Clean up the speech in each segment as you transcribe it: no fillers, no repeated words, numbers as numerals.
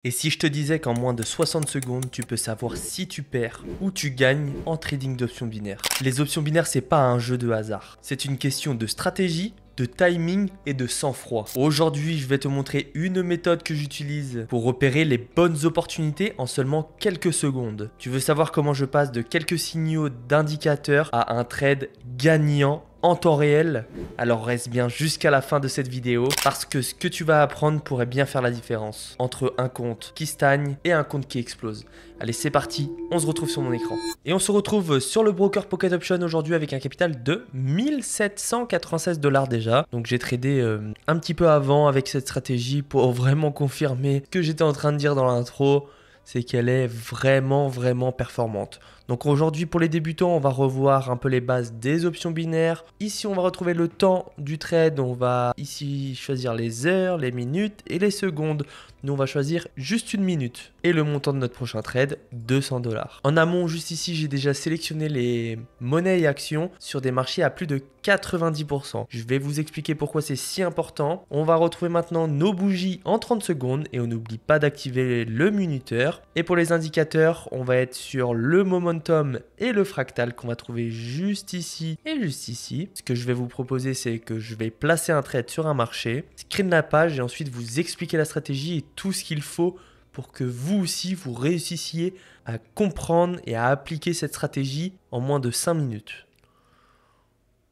Et si je te disais qu'en moins de 60 secondes, tu peux savoir si tu perds ou tu gagnes en trading d'options binaires. Les options binaires, c'est pas un jeu de hasard. C'est une question de stratégie, de timing et de sang-froid. Aujourd'hui, je vais te montrer une méthode que j'utilise pour repérer les bonnes opportunités en seulement quelques secondes. Tu veux savoir comment je passe de quelques signaux d'indicateurs à un trade gagnant en temps réel? Alors reste bien jusqu'à la fin de cette vidéo parce que ce que tu vas apprendre pourrait bien faire la différence entre un compte qui stagne et un compte qui explose. Allez, c'est parti, on se retrouve sur mon écran. Et on se retrouve sur le broker Pocket Option aujourd'hui avec un capital de 1796 $ déjà. Donc j'ai tradé un petit peu avant avec cette stratégie pour vraiment confirmer ce que j'étais en train de dire dans l'intro. C'est qu'elle est vraiment performante. Donc aujourd'hui pour les débutants, on va revoir un peu les bases des options binaires. Ici on va retrouver le temps du trade, on va ici choisir les heures, les minutes et les secondes. Nous on va choisir juste une minute. Et le montant de notre prochain trade, 200 $. En amont, juste ici, j'ai déjà sélectionné les monnaies et actions sur des marchés à plus de 90%. Je vais vous expliquer pourquoi c'est si important. On va retrouver maintenant nos bougies en 30 secondes et on n'oublie pas d'activer le minuteur. Et pour les indicateurs, on va être sur le momentum et le fractal qu'on va trouver juste ici et juste ici. Ce que je vais vous proposer, c'est que je vais placer un trade sur un marché, screen la page et ensuite vous expliquer la stratégie et tout ce qu'il faut pour que vous aussi, vous réussissiez à comprendre et à appliquer cette stratégie en moins de 5 minutes.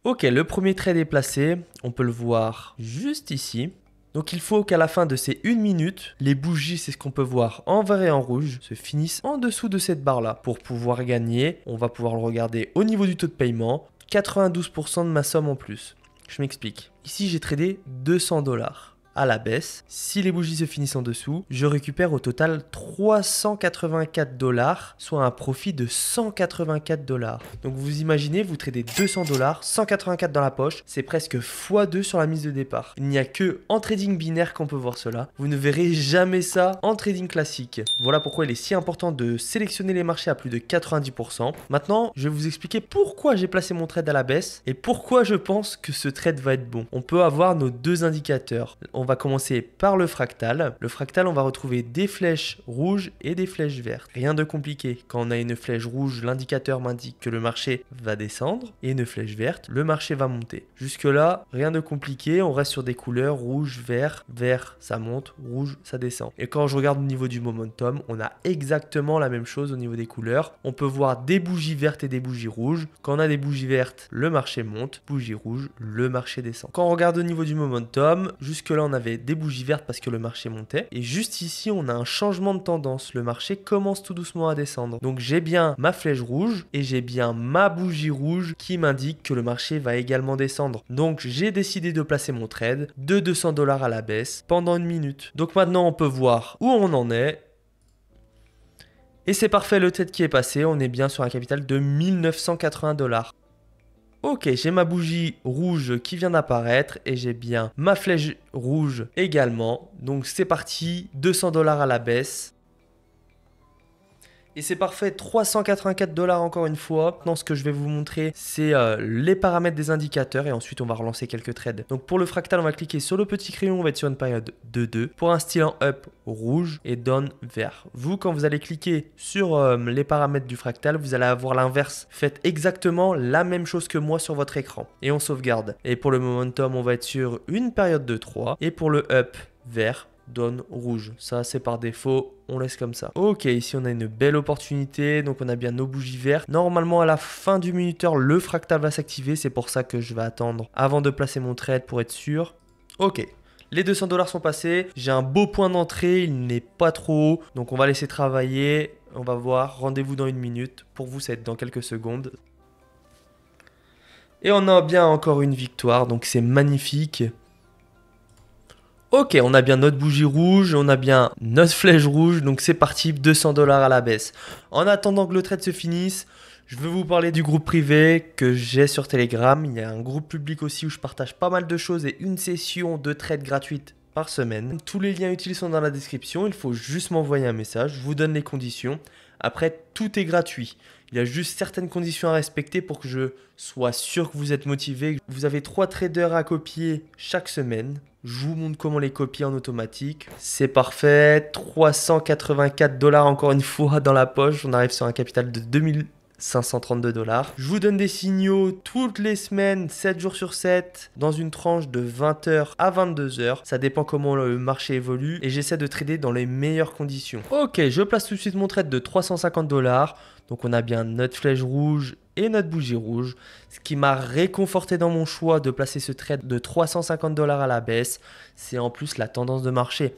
Ok, le premier trade est placé, on peut le voir juste ici. Donc il faut qu'à la fin de ces 1 minute, les bougies, c'est ce qu'on peut voir en vert et en rouge, se finissent en dessous de cette barre là. Pour pouvoir gagner, on va pouvoir le regarder au niveau du taux de paiement, 92% de ma somme en plus. Je m'explique. Ici, j'ai tradé 200 $ à la baisse. Si les bougies se finissent en dessous, je récupère au total 384 $, soit un profit de 184 $. Donc vous imaginez, vous tradez 200 $, 184 dans la poche, c'est presque x2 sur la mise de départ. Il n'y a que en trading binaire qu'on peut voir cela. Vous ne verrez jamais ça en trading classique. Voilà pourquoi il est si important de sélectionner les marchés à plus de 90%. Maintenant, je vais vous expliquer pourquoi j'ai placé mon trade à la baisse et pourquoi je pense que ce trade va être bon. On peut avoir nos deux indicateurs. On va commencer par le fractal. Le fractal, on va retrouver des flèches rouges et des flèches vertes. Rien de compliqué. Quand on a une flèche rouge, l'indicateur m'indique que le marché va descendre et une flèche verte, le marché va monter. Jusque là, rien de compliqué. On reste sur des couleurs rouge, vert, vert, ça monte, rouge, ça descend. Et quand je regarde au niveau du momentum, on a exactement la même chose au niveau des couleurs. On peut voir des bougies vertes et des bougies rouges. Quand on a des bougies vertes, le marché monte. Bougie rouge, le marché descend. Quand on regarde au niveau du momentum, jusque là, on avait des bougies vertes parce que le marché montait. Et juste ici, on a un changement de tendance. Le marché commence tout doucement à descendre. Donc j'ai bien ma flèche rouge et j'ai bien ma bougie rouge qui m'indique que le marché va également descendre. Donc j'ai décidé de placer mon trade de 200 $ à la baisse pendant 1 minute. Donc maintenant, on peut voir où on en est. Et c'est parfait, le trade qui est passé. On est bien sur un capital de 1980 $. Ok, j'ai ma bougie rouge qui vient d'apparaître et j'ai bien ma flèche rouge également. Donc c'est parti, 200 $ à la baisse. Et c'est parfait, 384 $ encore une fois. Maintenant, ce que je vais vous montrer, c'est les paramètres des indicateurs et ensuite on va relancer quelques trades. Donc pour le fractal, on va cliquer sur le petit crayon, on va être sur une période de 2. Pour un style en up, rouge et down, vert. Vous, quand vous allez cliquer sur les paramètres du fractal, vous allez avoir l'inverse. Faites exactement la même chose que moi sur votre écran. Et on sauvegarde. Et pour le momentum, on va être sur une période de 3. Et pour le up, vert, down, rouge. Ça, c'est par défaut. On laisse comme ça. Ok, ici on a une belle opportunité. Donc on a bien nos bougies vertes. Normalement à la fin du minuteur, le fractal va s'activer. C'est pour ça que je vais attendre avant de placer mon trade pour être sûr. Ok, les 200 $ sont passés. J'ai un beau point d'entrée. Il n'est pas trop haut. Donc on va laisser travailler. On va voir. Rendez-vous dans 1 minute. Pour vous, ça va être dans quelques secondes. Et on a bien encore une victoire. Donc c'est magnifique. Ok, on a bien notre bougie rouge, on a bien notre flèche rouge, donc c'est parti, 200 $ à la baisse. En attendant que le trade se finisse, je vais vous parler du groupe privé que j'ai sur Telegram. Il y a un groupe public aussi où je partage pas mal de choses et une session de trade gratuite par semaine. Tous les liens utiles sont dans la description. Il faut juste m'envoyer un message. Je vous donne les conditions. Après, tout est gratuit. Il y a juste certaines conditions à respecter pour que je sois sûr que vous êtes motivé. Vous avez 3 traders à copier chaque semaine. Je vous montre comment les copier en automatique. C'est parfait. 384 $ encore une fois dans la poche. On arrive sur un capital de 2532 $. Je vous donne des signaux toutes les semaines, 7 jours sur 7, dans une tranche de 20h à 22h. Ça dépend comment le marché évolue et j'essaie de trader dans les meilleures conditions. Ok, je place tout de suite mon trade de 350 $. Donc on a bien notre flèche rouge et notre bougie rouge. Ce qui m'a réconforté dans mon choix de placer ce trade de 350 $ à la baisse, c'est en plus la tendance de marché.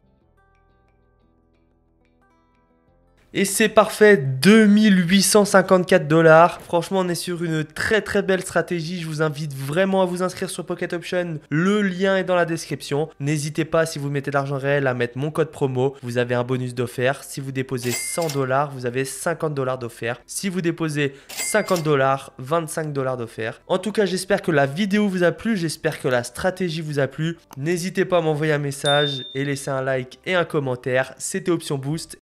Et c'est parfait, 2854 $. Franchement, on est sur une très belle stratégie. Je vous invite vraiment à vous inscrire sur Pocket Option. Le lien est dans la description. N'hésitez pas, si vous mettez de l'argent réel, à mettre mon code promo. Vous avez un bonus d'offert. Si vous déposez 100 $, vous avez 50 $ d'offert. Si vous déposez 50 $, 25 $ d'offert. En tout cas, j'espère que la vidéo vous a plu. J'espère que la stratégie vous a plu. N'hésitez pas à m'envoyer un message et laisser un like et un commentaire. C'était Option Boost